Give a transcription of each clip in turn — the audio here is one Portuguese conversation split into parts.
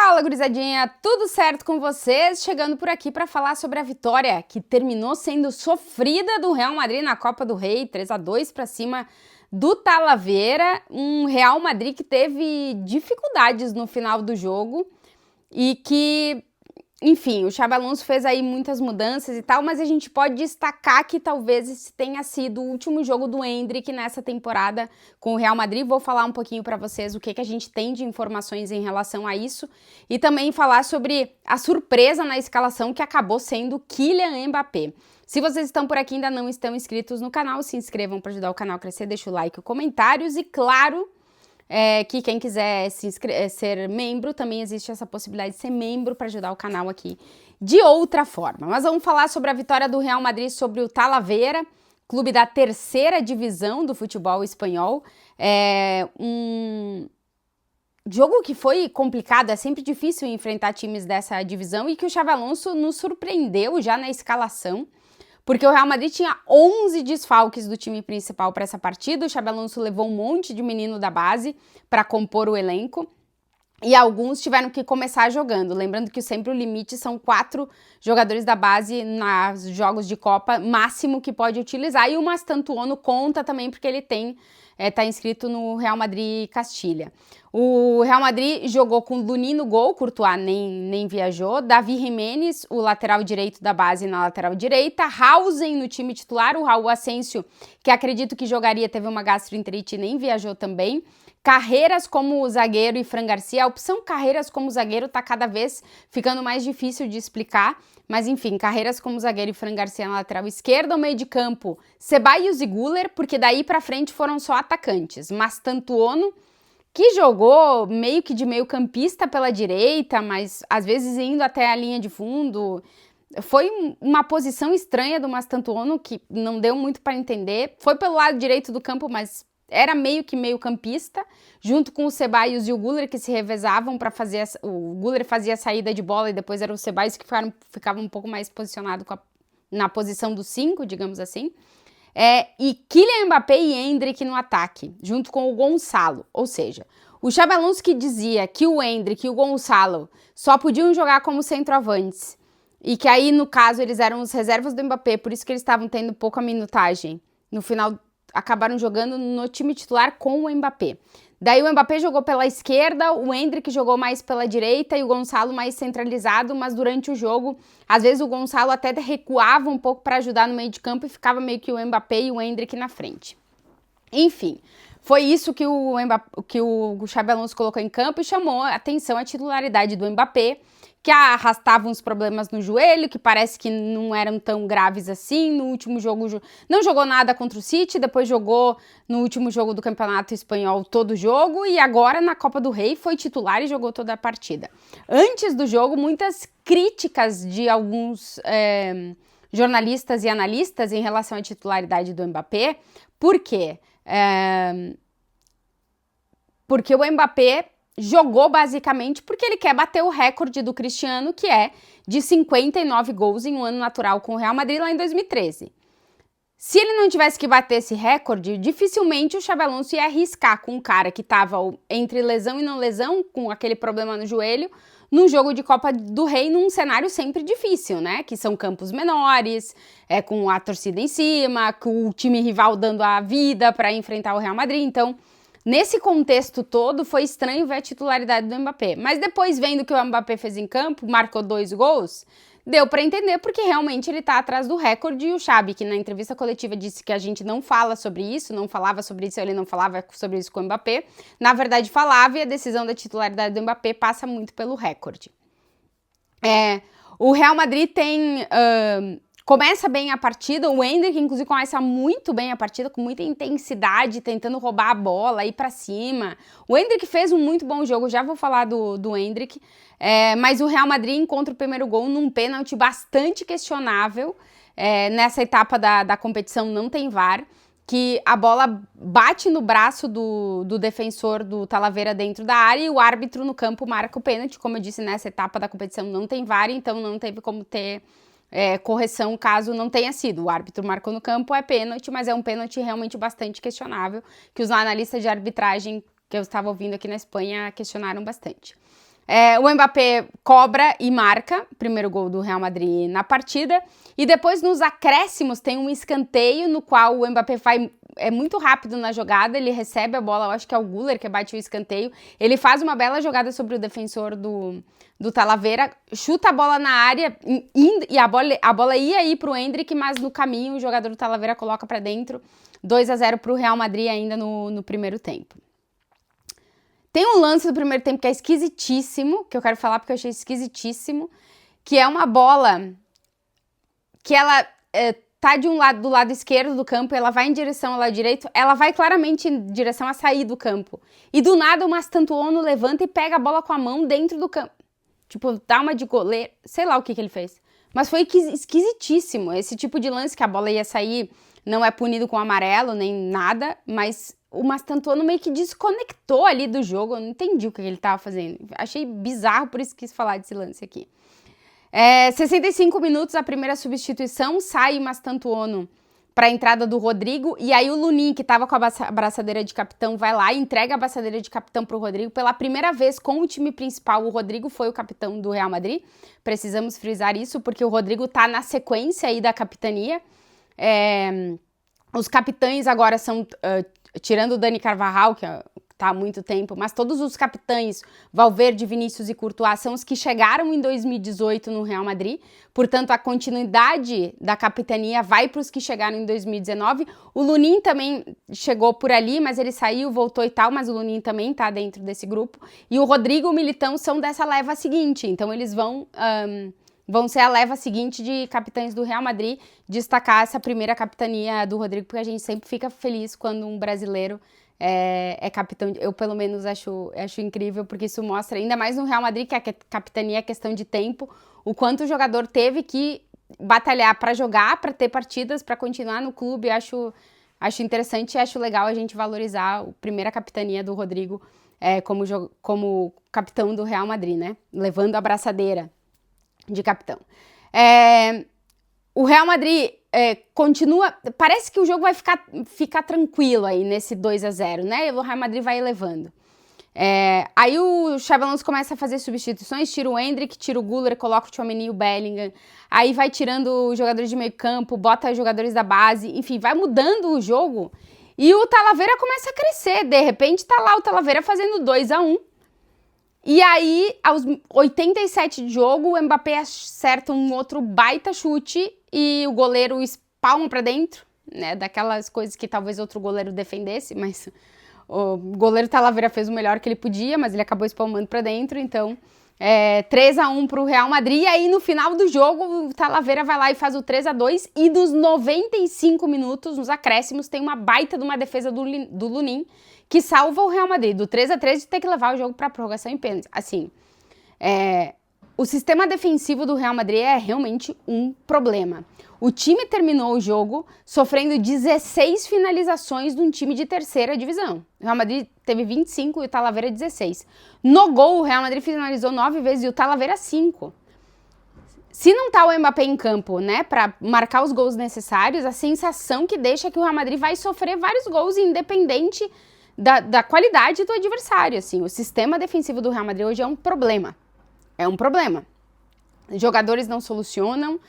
Fala, gurizadinha! Tudo certo com vocês? Chegando por aqui para falar sobre a vitória que terminou sendo sofrida do Real Madrid na Copa do Rei, 3-2 para cima do Talavera, um Real Madrid que teve dificuldades no final do jogo e que, enfim, o Xabi Alonso fez aí muitas mudanças e tal, mas a gente pode destacar que talvez esse tenha sido o último jogo do Endrick nessa temporada com o Real Madrid. Vou falar um pouquinho para vocês o que a gente tem de informações em relação a isso e também falar sobre a surpresa na escalação que acabou sendo Kylian Mbappé. Se vocês estão por aqui e ainda não estão inscritos no canal, se inscrevam para ajudar o canal a crescer, deixa o like e comentários e, claro, que quem quiser ser membro, também existe essa possibilidade de ser membro para ajudar o canal aqui de outra forma. Mas vamos falar sobre a vitória do Real Madrid sobre o Talavera, clube da terceira divisão do futebol espanhol. Um jogo que foi complicado, é sempre difícil enfrentar times dessa divisão e que o Xabi Alonso nos surpreendeu já na escalação, porque o Real Madrid tinha 11 desfalques do time principal para essa partida. O Xabi Alonso levou um monte de menino da base para compor o elenco e alguns tiveram que começar jogando. Lembrando que sempre o limite são 4 jogadores da base nos jogos de Copa, máximo que pode utilizar. E o Mastantuono conta também porque ele tá inscrito no Real Madrid Castilha. O Real Madrid jogou com Lunin no gol, Courtois nem viajou, Davi Jiménez, o lateral direito da base na lateral direita, Hausen no time titular, o Raul Asensio, que acredito que jogaria, teve uma gastroenterite e nem viajou também, Carreiras como zagueiro e Fran Garcia. A opção Carreiras como zagueiro tá cada vez ficando mais difícil de explicar, mas enfim, Carreiras como zagueiro e Fran Garcia na lateral esquerda, ao meio de campo, Ceballos e Güler, porque daí pra frente foram só atacantes, Mastantuono, que jogou meio que de meio campista pela direita, mas às vezes indo até a linha de fundo. Foi uma posição estranha do Mastantuono, que não deu muito para entender. Foi pelo lado direito do campo, mas era meio que meio campista, junto com o Ceballos e o Güler, que se revezavam para fazer. O Güler fazia a saída de bola e depois era o Ceballos que ficava um pouco mais posicionado na posição do 5, digamos assim. E Kylian Mbappé e Endrick no ataque, junto com o Gonçalo. Ou seja, o Xabi Alonso que dizia que o Endrick e o Gonçalo só podiam jogar como centroavantes e que aí, no caso, eles eram os reservas do Mbappé, por isso que eles estavam tendo pouca minutagem. No final, acabaram jogando no time titular com o Mbappé. Daí o Mbappé jogou pela esquerda, o Endrick jogou mais pela direita e o Gonçalo mais centralizado, mas durante o jogo, às vezes o Gonçalo até recuava um pouco para ajudar no meio de campo e ficava meio que o Mbappé e o Endrick na frente. Enfim, foi isso que o Xabi Alonso colocou em campo e chamou a atenção a titularidade do Mbappé, que arrastava uns problemas no joelho, que parece que não eram tão graves assim. No último jogo não jogou nada contra o City, depois jogou no último jogo do Campeonato Espanhol todo o jogo e agora na Copa do Rei foi titular e jogou toda a partida. Antes do jogo, muitas críticas de alguns jornalistas e analistas em relação à titularidade do Mbappé. Por quê? Porque o Mbappé jogou basicamente porque ele quer bater o recorde do Cristiano, que é de 59 gols em um ano natural com o Real Madrid lá em 2013. Se ele não tivesse que bater esse recorde, dificilmente o Xabi Alonso ia arriscar com um cara que estava entre lesão e não lesão, com aquele problema no joelho, num jogo de Copa do Rei, num cenário sempre difícil, né? Que são campos menores, com a torcida em cima, com o time rival dando a vida para enfrentar o Real Madrid. Então, nesse contexto todo, foi estranho ver a titularidade do Mbappé. Mas depois, vendo que o Mbappé fez em campo, marcou 2 gols, deu para entender porque realmente ele tá atrás do recorde. E o Xabi, que na entrevista coletiva disse que a gente não fala sobre isso, não falava sobre isso, ele não falava sobre isso com o Mbappé. Na verdade, falava, e a decisão da titularidade do Mbappé passa muito pelo recorde. O Real Madrid começa bem a partida, o Endrick inclusive começa muito bem a partida, com muita intensidade, tentando roubar a bola, ir pra cima. O Endrick fez um muito bom jogo, já vou falar do Endrick, mas o Real Madrid encontra o primeiro gol num pênalti bastante questionável. Nessa etapa da competição não tem VAR, que a bola bate no braço do defensor do Talavera dentro da área e o árbitro no campo marca o pênalti. Como eu disse, nessa etapa da competição não tem VAR, então não teve como ter correção caso não tenha sido. O árbitro marcou no campo, é pênalti, mas é um pênalti realmente bastante questionável, que os analistas de arbitragem que eu estava ouvindo aqui na Espanha questionaram bastante. O Mbappé cobra e marca o primeiro gol do Real Madrid na partida. E depois, nos acréscimos, tem um escanteio no qual o Mbappé é muito rápido na jogada, ele recebe a bola, eu acho que é o Güler que bate o escanteio. Ele faz uma bela jogada sobre o defensor do Talavera, chuta a bola na área e a bola ia ir pro Endrick, mas no caminho o jogador do Talavera coloca para dentro. 2-0 pro Real Madrid ainda no primeiro tempo. Tem um lance do primeiro tempo que é esquisitíssimo, que eu quero falar porque eu achei esquisitíssimo, que é uma bola que ela tá do lado esquerdo do campo, ela vai em direção ao lado direito, ela vai claramente em direção a sair do campo. E do nada o Mastantuono levanta e pega a bola com a mão dentro do campo. Tipo, dá uma de goleiro, sei lá o que ele fez. Mas foi esquisitíssimo. Esse tipo de lance que a bola ia sair não é punido com amarelo nem nada, mas o Mastantuono meio que desconectou ali do jogo. Eu não entendi o que ele tava fazendo. Achei bizarro, por isso quis falar desse lance aqui. 65 minutos, a primeira substituição, sai o Mastantuono para a entrada do Rodrigo, e aí o Lunin, que estava com a abraçadeira de capitão, vai lá e entrega a abraçadeira de capitão para o Rodrigo. Pela primeira vez com o time principal, o Rodrigo foi o capitão do Real Madrid. Precisamos frisar isso, porque o Rodrigo tá na sequência aí da capitania. Os capitães agora são, tirando o Dani Carvajal, que tá há muito tempo, mas todos os capitães, Valverde, Vinícius e Courtois, são os que chegaram em 2018 no Real Madrid. Portanto, a continuidade da capitania vai para os que chegaram em 2019. O Lunin também chegou por ali, mas ele saiu, voltou e tal, mas o Lunin também tá dentro desse grupo. E o Rodrigo e o Militão são dessa leva seguinte, então eles vão ser a leva seguinte de capitães do Real Madrid, destacar essa primeira capitania do Rodrigo, porque a gente sempre fica feliz quando um brasileiro é capitão. Eu, pelo menos, acho incrível, porque isso mostra, ainda mais no Real Madrid, que a capitania é questão de tempo, o quanto o jogador teve que batalhar para jogar, para ter partidas, para continuar no clube. Acho interessante e acho legal a gente valorizar a primeira capitania do Rodrigo como capitão do Real Madrid, né? Levando a braçadeira de capitão. O Real Madrid continua, parece que o jogo vai ficar tranquilo aí nesse 2-0, né? O Real Madrid vai elevando. Aí o Xabi Alonso começa a fazer substituições, tira o Endrick, tira o Güler, coloca o Tchouaméni e o Bellingham, aí vai tirando os jogadores de meio campo, bota jogadores da base, enfim, vai mudando o jogo e o Talavera começa a crescer. De repente tá lá o Talavera fazendo 2-1. E aí, aos 87 de jogo, o Mbappé acerta um outro baita chute e o goleiro espalma pra dentro, né? Daquelas coisas que talvez outro goleiro defendesse, mas o goleiro Talavera fez o melhor que ele podia, mas ele acabou espalmando pra dentro, então 3-1 pro Real Madrid. E aí, no final do jogo, o Talavera vai lá e faz o 3-2 e dos 95 minutos, nos acréscimos, tem uma baita de uma defesa do Lunin, que salva o Real Madrid do 3-3 de ter que levar o jogo para prorrogação em pênalti. Assim, o sistema defensivo do Real Madrid é realmente um problema. O time terminou o jogo sofrendo 16 finalizações de um time de terceira divisão. O Real Madrid teve 25 e o Talavera 16. No gol, o Real Madrid finalizou 9 vezes e o Talavera 5. Se não tá o Mbappé em campo, né, para marcar os gols necessários, a sensação que deixa é que o Real Madrid vai sofrer vários gols, independente da qualidade do adversário, assim. O sistema defensivo do Real Madrid hoje é um problema. É um problema. Jogadores não solucionam.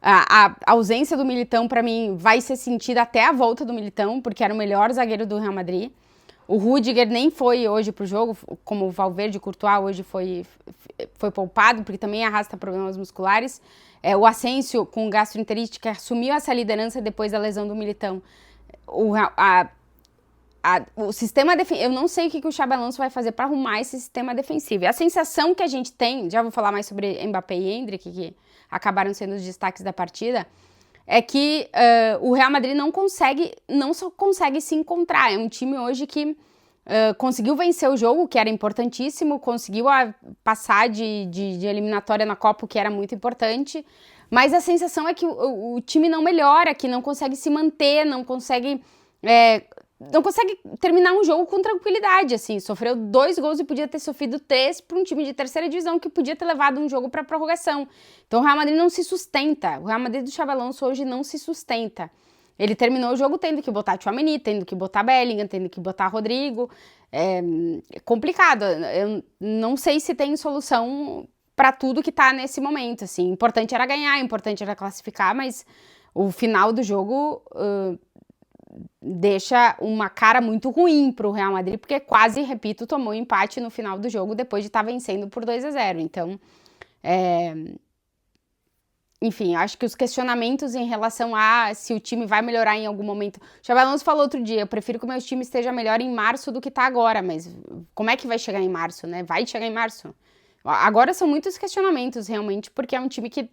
A ausência do Militão, para mim, vai ser sentida até a volta do Militão, porque era o melhor zagueiro do Real Madrid. O Rüdiger nem foi hoje pro jogo, como o Valverde e Courtois hoje foi poupado, porque também arrasta problemas musculares. O Asensio, com gastroenterite, que assumiu essa liderança depois da lesão do Militão. O sistema defensivo, eu não sei o que o Xabi Alonso vai fazer para arrumar esse sistema defensivo. E a sensação que a gente tem, já vou falar mais sobre Mbappé e Endrick, que acabaram sendo os destaques da partida, é que o Real Madrid não só consegue se encontrar. É um time hoje que conseguiu vencer o jogo, que era importantíssimo, conseguiu passar de eliminatória na Copa, que era muito importante, mas a sensação é que o time não melhora, que não consegue se manter, não consegue terminar um jogo com tranquilidade, assim. Sofreu 2 gols e podia ter sofrido 3 para um time de terceira divisão que podia ter levado um jogo para prorrogação. Então o Real Madrid não se sustenta. O Real Madrid do Xabi Alonso hoje não se sustenta. Ele terminou o jogo tendo que botar Tchouaméni, tendo que botar Bellingham, tendo que botar Rodrigo. é complicado. Eu não sei se tem solução para tudo que tá nesse momento, assim. Importante era ganhar, importante era classificar, mas o final do jogo deixa uma cara muito ruim pro Real Madrid, porque quase, repito, tomou empate no final do jogo depois de estar vencendo por 2-0. Então, enfim, acho que os questionamentos em relação a se o time vai melhorar em algum momento. O Xabi Alonso falou outro dia, eu prefiro que o meu time esteja melhor em março do que tá agora, mas como é que vai chegar em março, né? Vai chegar em março. Agora são muitos questionamentos, realmente, porque é um time que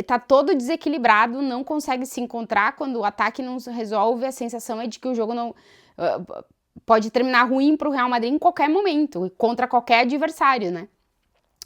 tá todo desequilibrado, não consegue se encontrar. Quando o ataque não se resolve, a sensação é de que o jogo não pode terminar ruim pro Real Madrid em qualquer momento, contra qualquer adversário, né?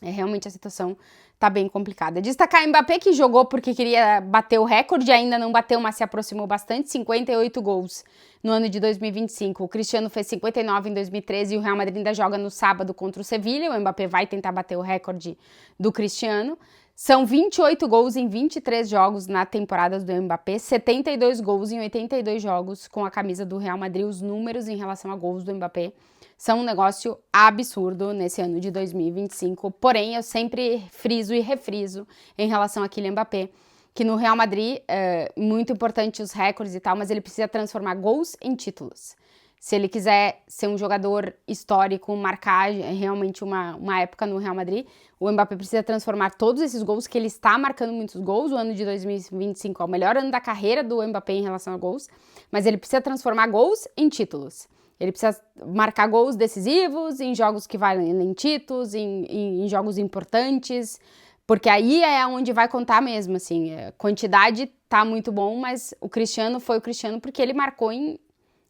Realmente a situação tá bem complicada. Destacar Mbappé, que jogou porque queria bater o recorde, ainda não bateu, mas se aproximou bastante, 58 gols no ano de 2025. O Cristiano fez 59 em 2013 e o Real Madrid ainda joga no sábado contra o Sevilla. O Mbappé vai tentar bater o recorde do Cristiano. São 28 gols em 23 jogos na temporada do Mbappé, 72 gols em 82 jogos com a camisa do Real Madrid. Os números em relação a gols do Mbappé são um negócio absurdo nesse ano de 2025. Porém, eu sempre friso e refriso em relação a Kylian Mbappé, que no Real Madrid é muito importante os recordes e tal, mas ele precisa transformar gols em títulos. Se ele quiser ser um jogador histórico, marcar realmente uma época no Real Madrid, o Mbappé precisa transformar todos esses gols, que ele está marcando muitos gols. O ano de 2025 é o melhor ano da carreira do Mbappé em relação a gols, mas ele precisa transformar gols em títulos. Ele precisa marcar gols decisivos em jogos que valem em títulos, em jogos importantes, porque aí é onde vai contar mesmo, assim. Quantidade tá muito bom, mas o Cristiano foi o Cristiano porque ele marcou em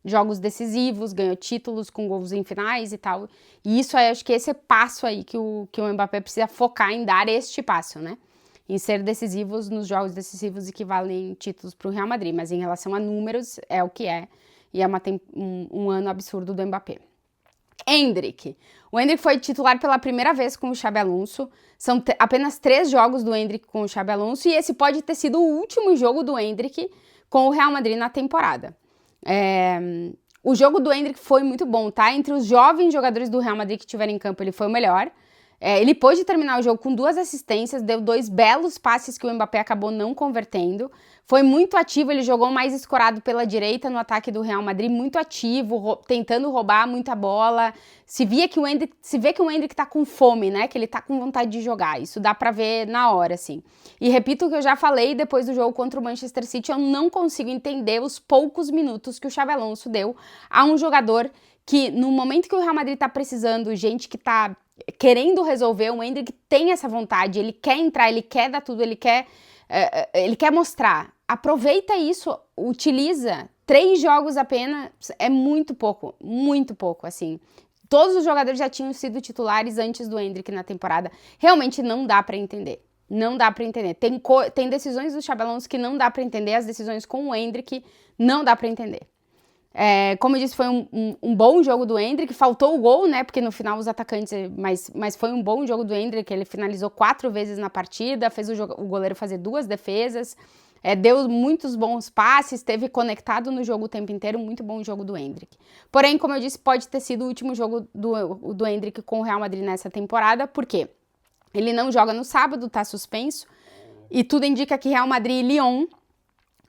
jogos decisivos, ganhou títulos com gols em finais e tal. E isso aí, acho que esse é passo aí que o Mbappé precisa focar em dar este passo, né? Em ser decisivos nos jogos decisivos e que valem títulos para o Real Madrid. Mas em relação a números, é o que é. E é um ano absurdo do Mbappé. Endrick. O Endrick foi titular pela primeira vez com o Xabi Alonso. São apenas 3 jogos do Endrick com o Xabi Alonso. E esse pode ter sido o último jogo do Endrick com o Real Madrid na temporada. O jogo do Endrick foi muito bom, tá? Entre os jovens jogadores do Real Madrid que tiveram em campo, ele foi o melhor. Ele pôde terminar o jogo com 2 assistências, deu 2 belos passes que o Mbappé acabou não convertendo. Foi muito ativo, ele jogou mais escorado pela direita no ataque do Real Madrid, muito ativo, tentando roubar muita bola. Se vê que o Endrick tá com fome, né? Que ele tá com vontade de jogar. Isso dá pra ver na hora, assim. E repito o que eu já falei depois do jogo contra o Manchester City, eu não consigo entender os poucos minutos que o Xabi Alonso deu a um jogador que, no momento que o Real Madrid tá precisando, gente que tá querendo resolver, o Endrick tem essa vontade, ele quer entrar, ele quer dar tudo, ele quer mostrar. Aproveita isso, utiliza. 3 jogos apenas é muito pouco, assim. Todos os jogadores já tinham sido titulares antes do Endrick na temporada. Realmente não dá pra entender. Não dá pra entender. Tem decisões do Xabi Alonso que não dá pra entender, as decisões com o Endrick não dá pra entender. Como eu disse, foi um bom jogo do Endrick, faltou o gol, né, porque no final os atacantes, mas foi um bom jogo do Endrick, ele finalizou 4 vezes na partida, fez o goleiro fazer 2 defesas, deu muitos bons passes, esteve conectado no jogo o tempo inteiro, muito bom jogo do Endrick. Porém, como eu disse, pode ter sido o último jogo do Endrick com o Real Madrid nessa temporada, porque ele não joga no sábado, tá suspenso, e tudo indica que Real Madrid e Lyon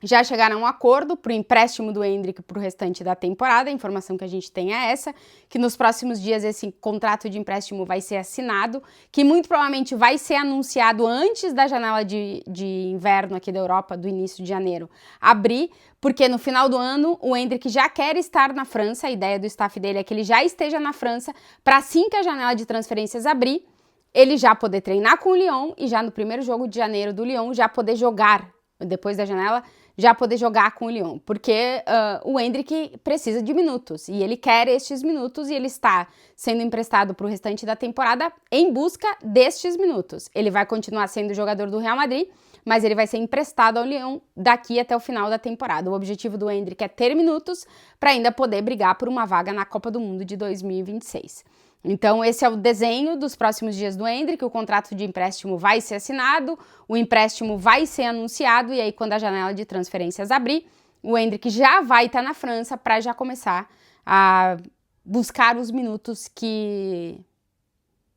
já chegaram a um acordo para o empréstimo do Endrick para o restante da temporada. A informação que a gente tem é essa, que nos próximos dias esse contrato de empréstimo vai ser assinado, que muito provavelmente vai ser anunciado antes da janela de inverno aqui da Europa, do início de janeiro, abrir, porque no final do ano o Endrick já quer estar na França, a ideia do staff dele é que ele já esteja na França, para assim que a janela de transferências abrir, ele já poder treinar com o Lyon e já no primeiro jogo de janeiro do Lyon já poder jogar, depois da janela, já poder jogar com o Lyon, porque o Endrick precisa de minutos, e ele quer estes minutos, e ele está sendo emprestado para o restante da temporada em busca destes minutos. Ele vai continuar sendo jogador do Real Madrid, mas ele vai ser emprestado ao Lyon daqui até o final da temporada. O objetivo do Endrick é ter minutos para ainda poder brigar por uma vaga na Copa do Mundo de 2026. Então, esse é o desenho dos próximos dias do Endrick, o contrato de empréstimo vai ser assinado, o empréstimo vai ser anunciado, e aí quando a janela de transferências abrir, o Endrick já vai estar na França para já começar a buscar os minutos que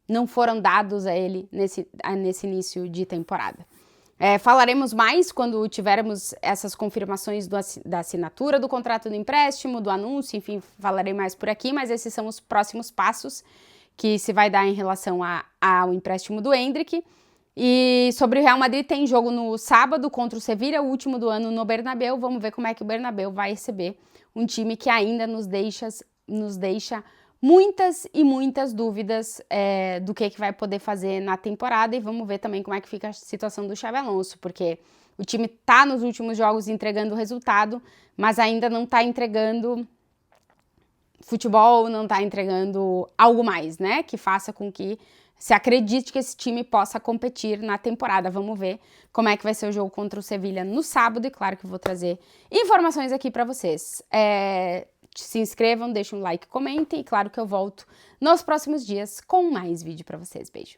não foram dados a ele nesse início de temporada. Falaremos mais quando tivermos essas confirmações da assinatura do contrato do empréstimo, do anúncio, enfim, falarei mais por aqui, mas esses são os próximos passos que se vai dar em relação ao empréstimo do Endrick. E sobre o Real Madrid, tem jogo no sábado contra o Sevilla, o último do ano no Bernabéu. Vamos ver como é que o Bernabéu vai receber um time que ainda nos deixa muitas e muitas dúvidas do que vai poder fazer na temporada, e vamos ver também como é que fica a situação do Xabi Alonso, porque o time tá nos últimos jogos entregando resultado, mas ainda não tá entregando futebol, não tá entregando algo mais, né, que faça com que se acredite que esse time possa competir na temporada. Vamos ver como é que vai ser o jogo contra o Sevilla no sábado, e claro que eu vou trazer informações aqui para vocês. Se inscrevam, deixem um like, comentem, e claro que eu volto nos próximos dias com mais vídeo para vocês. Beijo!